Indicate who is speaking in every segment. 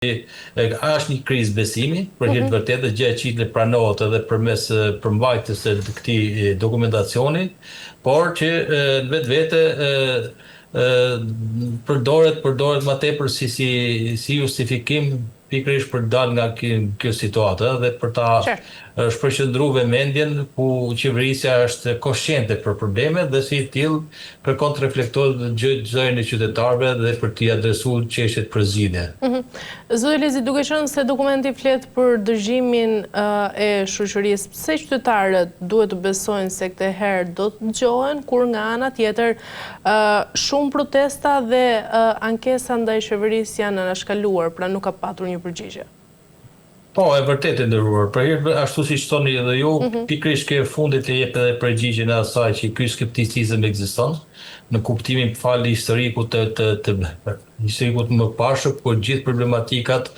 Speaker 1: Është një krizë besimi, për hir të vërtetë, gjë e cila pranohet edhe përmes përmbajtjes së këtij dokumentacioni, por që në vetvete përdoret më tepër si justifikim pikërisht për të dalë nga kjo situatë dhe për ta shpërqendruar mendjen ku qeverisja është koshciente për problemet dhe si i tillë kërkon të reflektohet zërin e qytetarëve dhe për t'i adresuar çështjet për zgjidhje.
Speaker 2: Zoti Lezi, duke qenë se dokumenti flet për dëgjimin e shoqërisë, pse qytetarët duhet të besojnë se këtë herë do të dëgjohen, kur nga ana tjetër shumë protesta dhe ankesa ndaj qeverisë janë anashkaluar, pra nuk ka patur një përgjigje?
Speaker 1: Po, e vërtet e ndëruar. Për herë, ashtu siç thoni edhe ju, pikërisht ke fundit e jep edhe përgjigjen e asaj që ky skepticizëm ekziston, në kuptimin falë historikut historikut më pashëm, por gjithë problematikat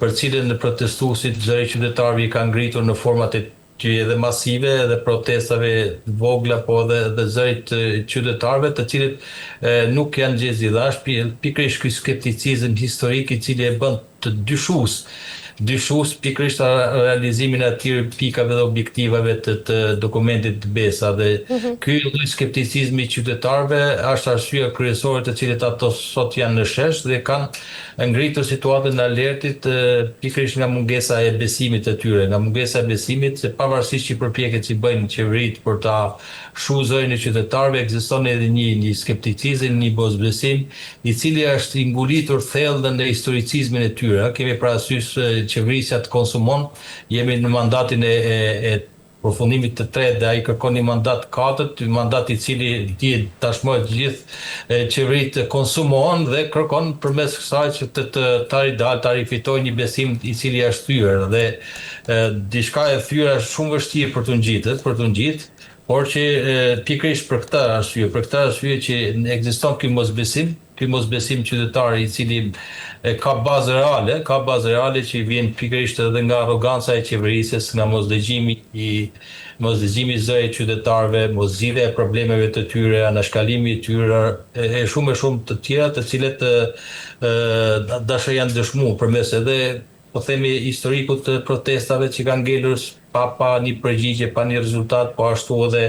Speaker 1: për cilën protestuesit zëri qytetarëve i kanë ngritur në format që edhe masive dhe protestave vogla, po edhe zërit qytetarëve, të cilët nuk janë gjezidhash, pikërisht ky skepticizëm historik i cili e bën të dyshues pikërisht realizimin e atyre pikave dhe objektivave të dokumentit të BESA dhe ky lloj skepticizmi i qytetarëve është arsyeja kryesore të cilët ato sot janë në shesh dhe kanë ngritur situatën e alertit pikërisht nga mungesa e besimit të tyre, nga mungesa e besimit se pavarësisht që përpjekjet që bëjnë qeveritë për ta shuar zërin e qytetarëve, ekziston edhe një skepticizëm, një bozbesim i cili është i nguritur thellë në historicizmin e tyre. Kemi parasysh qeverisja të konsumon, jemi në mandatin e përfundimit të tretë dhe ai kërkon një mandat katërt, një mandat i cili tashmë të gjithë qeveritë konsumon dhe kërkon përmes kësaj që të rifitojë një besim i cili është thyer dhe diçka e thyer është shumë vështirë për të ngjitur, por që pikërisht për këtë arsye që ekziston ky mosbesim qytetar i cili ka bazë reale që vjen pikërisht edhe nga arroganca e qeverisjes, nga mosdëgjimi i zërit qytetarëve, moszgjidhja e problemeve të tyre, anashkalimi i tyre e shumë të tjera të cilët dashur janë dëshmuar përmes edhe po themi historikut të protestave që kanë ngelur pa një përgjigje, pa një rezultat, po ashtu edhe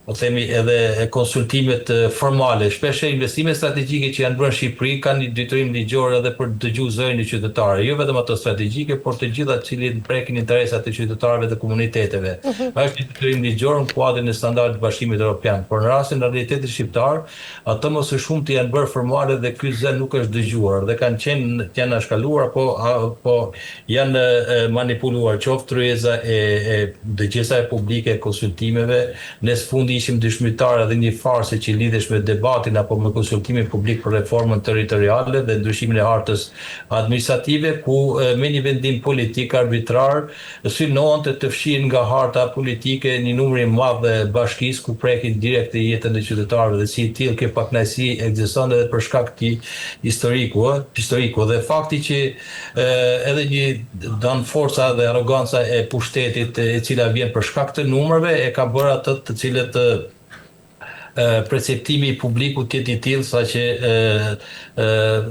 Speaker 1: po themi edhe konsultimet formale. Shpesh investimet strategjike që janë bërë në Shqipëri kanë një detyrim ligjor edhe për të dëgjuar zërin e qytetarëve, jo vetëm ato strategjike, por të gjitha të cilët prekin interesat e qytetarëve dhe komuniteteve. Është një detyrim ligjor në kuadrin e standardit të Bashkimit Evropian, por në rastin e realitetit shqiptar, ato më së shumti janë bërë formale dhe ky zë nuk është dëgjuar dhe janë anashkaluar po janë manipuluar qoftë rryeza e dëgjesa publike e konsultimeve, në sfundi ishim dëshmitar edhe një farse që lidhesh me debatin apo me konsultimin publik për reformën territoriale dhe ndryshimin e hartës administrative, ku me një vendim politik arbitrar synohonte të fshihen nga harta politike një numër i madh bashkisë ku prekin direkt jetën e qytetarëve dhe si i tillë kjo pakënaqësi ekziston edhe për shkak të historiku dhe fakti që edhe një forca dhe arroganca e pushtetit e cila vjen për shkak të numrave e ka bërë atë të cilët perceptimi i publikut jetë i tillë saqë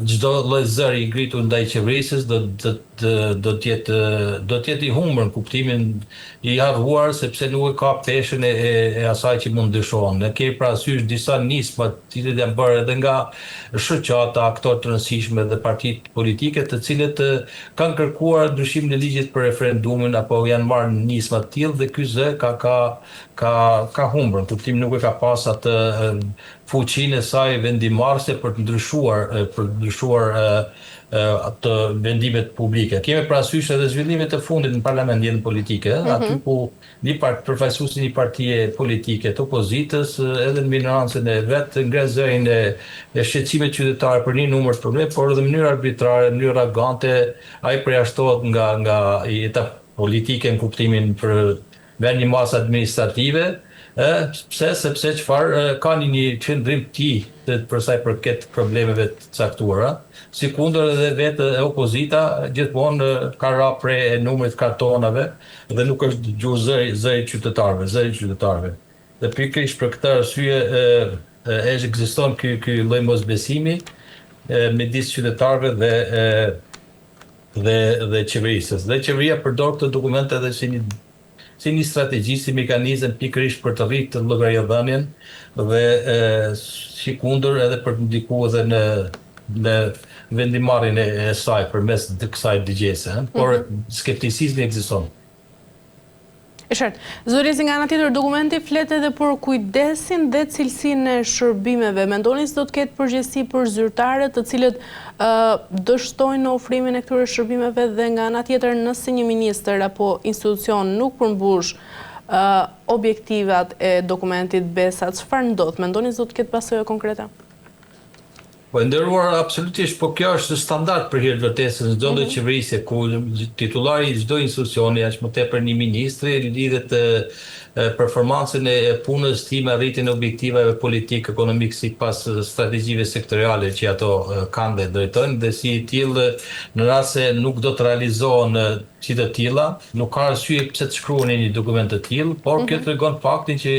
Speaker 1: çdo lloj zëri i ngritur ndaj qeverisë do të jetë i humbur në kuptimin i harruar sepse nuk e ka peshën e asaj që mund dyshohen. Ne kemi parasysh disa nisma të cilët janë bërë edhe nga shoqata, aktorë të rëndësishëm dhe partitë politike të cilët kanë kërkuar ndryshimin e ligjit për referendumin apo janë marrë nisma të tillë dhe ky zë ka humbur, në kuptimin nuk e ka pas atë fuqinë e saj vendimarrëse për të ndryshuar atë vendimet publike. Kemi parasysh edhe zhvillimet e fundit në parlament jetën politike, aty ku përfaqësuesi një partie politike të opozitës edhe në minorancën e vet ngre zërin e shqetësimit qytetar për një numër të probleme, por edhe në mënyrë arbitrare, në mënyrë arrogante, ai përjashtohet nga jeta politike në kuptimin për vend një masë administrative. Sepse çfarë ka një qëndrim për sa i përket problemeve të caktuara. Sikundër edhe vetë opozita gjithmonë ka rap prej e numrit kartonave dhe nuk është dëgjuar zëri qytetarëve. Dhe pikërisht për këtë arsye ekziston ky lloj mosbesimi midis qytetarëve dhe qeverisës. Dhe qeveria përdor këtë dokumente edhe si një strategji, si mekanizëm pikërisht për të rritë llogariadhënien dhe sikundër edhe për të ndikuar edhe në vendimarrjen e saj përmes kësaj ligjese, por skepticizmi ekziston.
Speaker 2: E qartë. Zotëri, nga ana tjetër, dokumenti flet edhe për kujdesin dhe cilësinë e shërbimeve. Mendoni se do të ketë përgjegjësi për zyrtarët të cilët dështojnë ofrimin e këtyre shërbimeve dhe nga ana tjetër nëse një ministër apo institucion nuk përmbush objektivat e dokumentit BESA, çfarë ndodh? Mendoni se do të ketë pasojë konkrete?
Speaker 1: Po nderuar, absolutisht, po kjo është standard për hir të vërtetës në çdo lloj qeverisje ku titullari i çdo institucioni, aq më tepër një ministri, lidhet performancën e punës tim me arritjen e objektivave politik ekonomik sipas strategjive sektoriale që ato kanë dhe drejtojnë, dhe si i tillë në rast se nuk do të realizohen si të tilla, nuk ka arsye pse të shkruani një dokument të tillë, por kjo tregon faktin që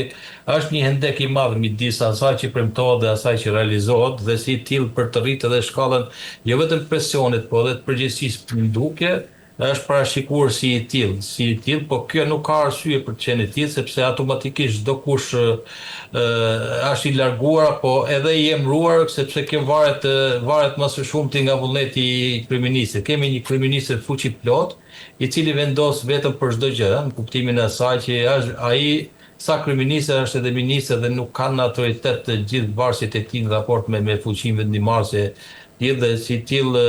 Speaker 1: është një hendek i madh midis asaj që premtohet dhe asaj që realizohet, dhe si i tillë për të rritë edhe shkallën jo vetëm presionit, por edhe të përgjegjësisë ndukje, është parashikuar si i tillë, po kjo nuk ka arsye për të qenë i tillë, sepse automatikisht çdo kush është i larguar apo edhe i emëruar, sepse kjo varet më së shumti nga vullneti i kryeministit. Kemi një kryeminist fuqi plot, i cili vendos vetëm për çdo gjë, në kuptimin e asaj që ai sa kryeminist është edhe ministër dhe nuk kanë autoritet të gjithë varësit e tij në raport me fuqinë vendimmarrëse, dhe si tillë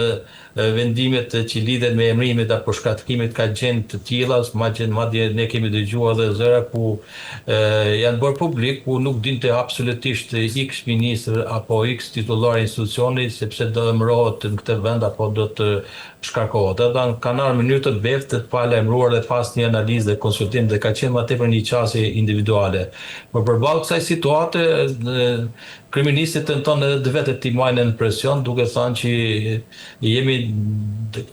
Speaker 1: vendimet që lidhen me emërimet apo shkatërimet ka gjendë të tilla, madje ne kemi dëgjuar edhe zëra ku janë bërë publik, ku nuk dinte absolutisht X ministër apo X titullar institucioni sepse do emërohet në këtë vend apo do të shkarkohet. Ata kanë ardhur mënyrë të beftë të palajmëruar dhe pas një analizë dhe konsultim, dhe ka qenë më tepër një qasje individuale. Por përballë kësaj situate, kryeministi tenton edhe vetë të marrë në presion, duke thënë që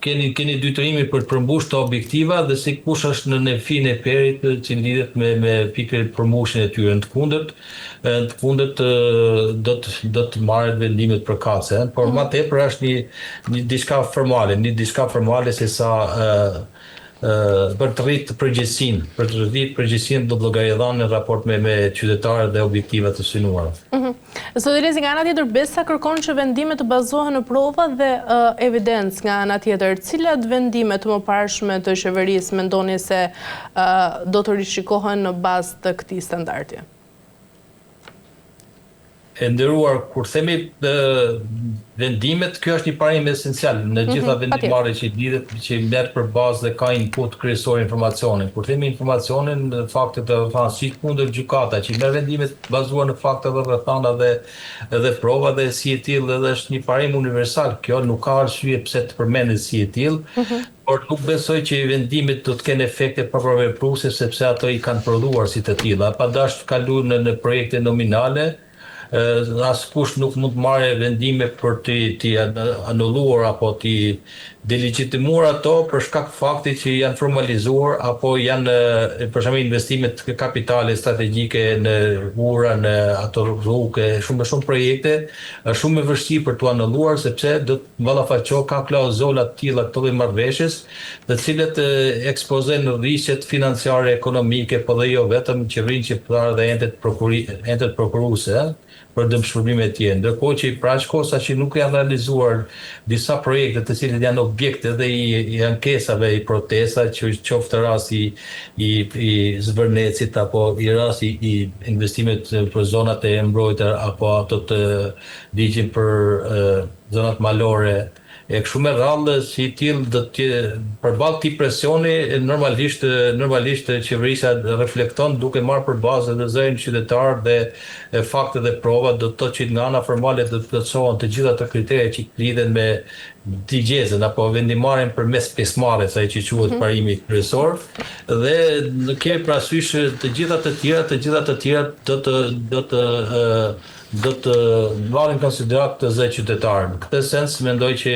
Speaker 1: keni dytërimi për të përmbushur të objektiva dhe si kush është në nefin e perit që lidhet me pikën e përmbushjen e tyre. Të kundërt do të marrë vendimet përkatëse, por më tepër është një diçka formale se sa për të rritë përgjegjësinë do të llogaridhan në raport me qytetarët dhe objektivat të synuara.
Speaker 2: Zotëri, nga ana tjetër, BESA kërkon që vendimet të bazohen në prova dhe evidencë. Nga ana tjetër, cilat vendime të mëparshme të qeverisë mendoni se do të rishikohen në bazë të këtij standardi?
Speaker 1: E nderuar, kur themi vendimet, kjo është një parim esencial në gjitha vendimarrjet që lidhet, që merr për bazë dhe ka input kryesor informacionin. Kur themi informacionin, faktet dhe rrethana kundër gjykata, që merr vendimet bazuar në fakte dhe rrethana dhe prova, dhe si e tillë edhe është një parim universal. Kjo nuk ka arsye pse të përmendet si e tillë, por nuk besoj që vendimet do të kenë efekte papërvepruese sepse ato i kanë prodhuar si të tilla. Pa dashur të kaluar në projekte nominale, askush nuk mund të marrë vendime për t'i anulluar apo t'i delegitimuar ato për shkak faktit që janë formalizuar apo janë për shembull investimet kapitale strategjike në ura, në ato rrugë, shumë projekte, është shumë e vështirë për t'u anulluar sepse do të ballafaqohet ka klauzola të tilla këto dhe marrëveshjes, të cilët ekspozojnë rrisjet financiare ekonomike, po dhe jo vetëm qeverinë shqiptare dhe entet prokuruese për dëmshpërbime të tjera. Ndërkohë që pra shkosa që nuk janë realizuar disa projekte të cilët janë objekte dhe i ankesave, i protesta, që qoftë rasti i Zvërnecit apo i rasti i investimet për zonat e mbrojtura apo ato të ligjin për zonat malore, e kështu me radhë, si tillë përballë këtij presioni normalisht qeverisja reflekton duke marrë për bazë edhe zërin qytetar dhe fakte dhe prova, do të thotë që nga ana formale do të plotësohen të gjitha ato kriteret që lidhen me ligjezën apo vendimarrjen përmes pjesëmarrjes, ai që quhet parimi kryesor, dhe kemi parasysh të gjitha të tjera do të marrin konsiderat të zë qytetarë. Në këtë sens mendoj që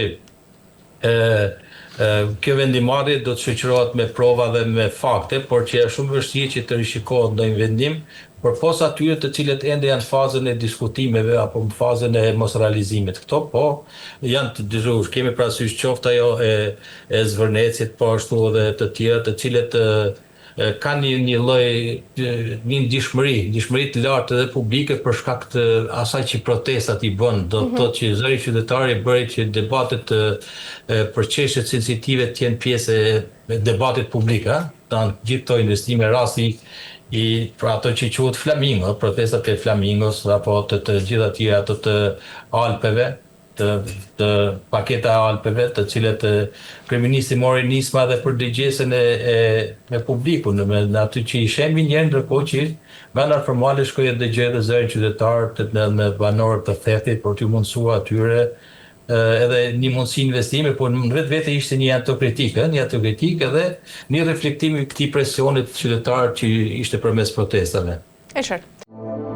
Speaker 1: Kjo vendimarrje do të shoqërohet me prova dhe me fakte, por që është shumë vështirë që të rishikohet ndonjë vendim, përpos atyre të cilët ende janë fazën e diskutimeve apo në fazën e mos realizimit. Këto po janë të dëgjuar. Kemi parasysh qoftë ajo e Zvërnecit, po ashtu edhe të tjera, të cilët kanë një lloj një ndjeshmëri të lartë edhe publike për shkak të asaj që protestat i bën. Do të thotë që zëri qytetari bëri që debatet për çështje sensitive të jenë pjesë e debatit publik, tan gjithë këto investime rasti për ato që quhet Flamingo, protestat e Flamingos apo të gjitha tjera ato të Alpeve, të paketa Alpeve, të cilët kryeministi mori nisma dhe për dëgjesën e publikut, me aty që i shembi njerë, ndërkohë që vendar formale shkoi dëgjoi edhe zërin qytetar me banorët të thethit për t'u mundsua atyre edhe një mundësi investime, por në vetë ishte një autokritik edhe një reflektim i këtij presionit qytetar që ishte përmes protestave.
Speaker 2: E qartë.